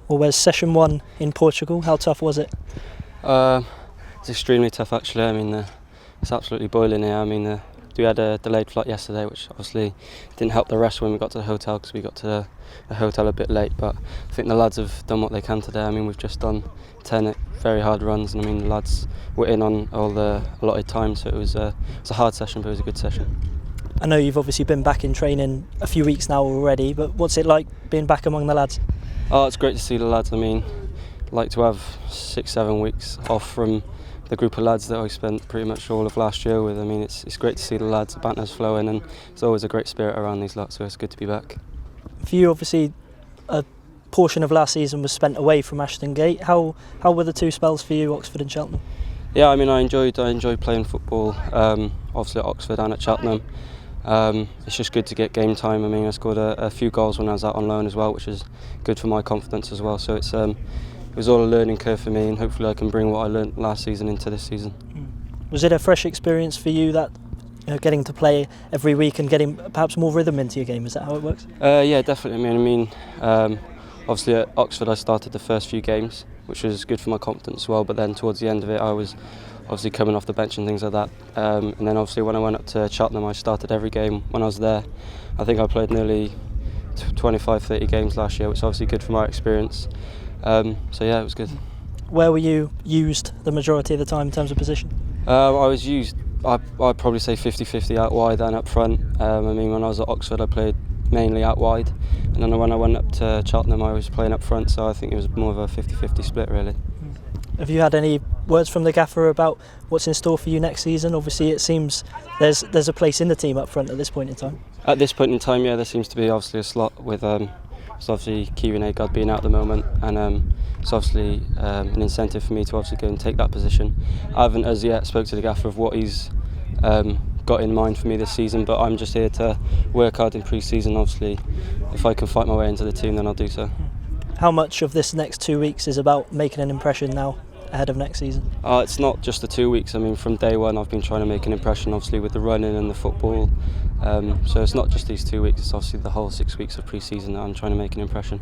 Well, Wes, session one in Portugal, how tough was it? It's extremely tough actually. I mean, it's absolutely boiling here. I mean, we had a delayed flight yesterday, which obviously didn't help the rest when we got to the hotel because we got to the hotel a bit late. But I think the lads have done what they can today. I mean, we've just done 10 very hard runs, and I mean, the lads were in on all the allotted time, so it was a hard session, but it was a good session. I know you've obviously been back in training a few weeks now already, but what's it like being back among the lads? Oh, it's great to see the lads. I mean, I like to have 6-7 weeks off from the group of lads that I spent pretty much all of last year with. I mean, it's great to see the lads, the banter's flowing, and there's always a great spirit around these lots, so it's good to be back. For you, obviously, a portion of last season was spent away from Ashton Gate. How were the two spells for you, Oxford and Cheltenham? Yeah, I mean, I enjoyed playing football, obviously at Oxford and at Cheltenham. It's just good to get game time. I mean, I scored a few goals when I was out on loan as well, which is good for my confidence as well. So it was all a learning curve for me, and hopefully I can bring what I learnt last season into this season. Was it a fresh experience for you, that getting to play every week and getting perhaps more rhythm into your game? Is that how it works? Yeah, definitely. I mean, obviously at Oxford I started the first few games, which was good for my confidence as well. But then towards the end of it, I was obviously coming off the bench and things like that. And then obviously when I went up to Cheltenham, I started every game when I was there. I think I played nearly 25-30 games last year, which is obviously good for my experience. So yeah, it was good. Where were you used the majority of the time in terms of position? I was used, I'd probably say 50-50 out wide and up front. I mean, when I was at Oxford I played mainly out wide, and then when I went up to Cheltenham I was playing up front, so I think it was more of a 50-50 split really. Have you had any words from the gaffer about what's in store for you next season? Obviously it seems there's a place in the team up front at this point in time. At this point in time, yeah, there seems to be obviously a slot with it's obviously Kieran Agard being out at the moment, and it's obviously an incentive for me to obviously go and take that position. I haven't as yet spoke to the gaffer of what he's got in mind for me this season, but I'm just here to work hard in pre-season. Obviously, if I can fight my way into the team, then I'll do so. How much of this next 2 weeks is about making an impression now ahead of next season? It's not just the 2 weeks. I mean, from day one I've been trying to make an impression, obviously with the running and the football. So it's not just these 2 weeks, it's obviously the whole 6 weeks of pre-season that I'm trying to make an impression.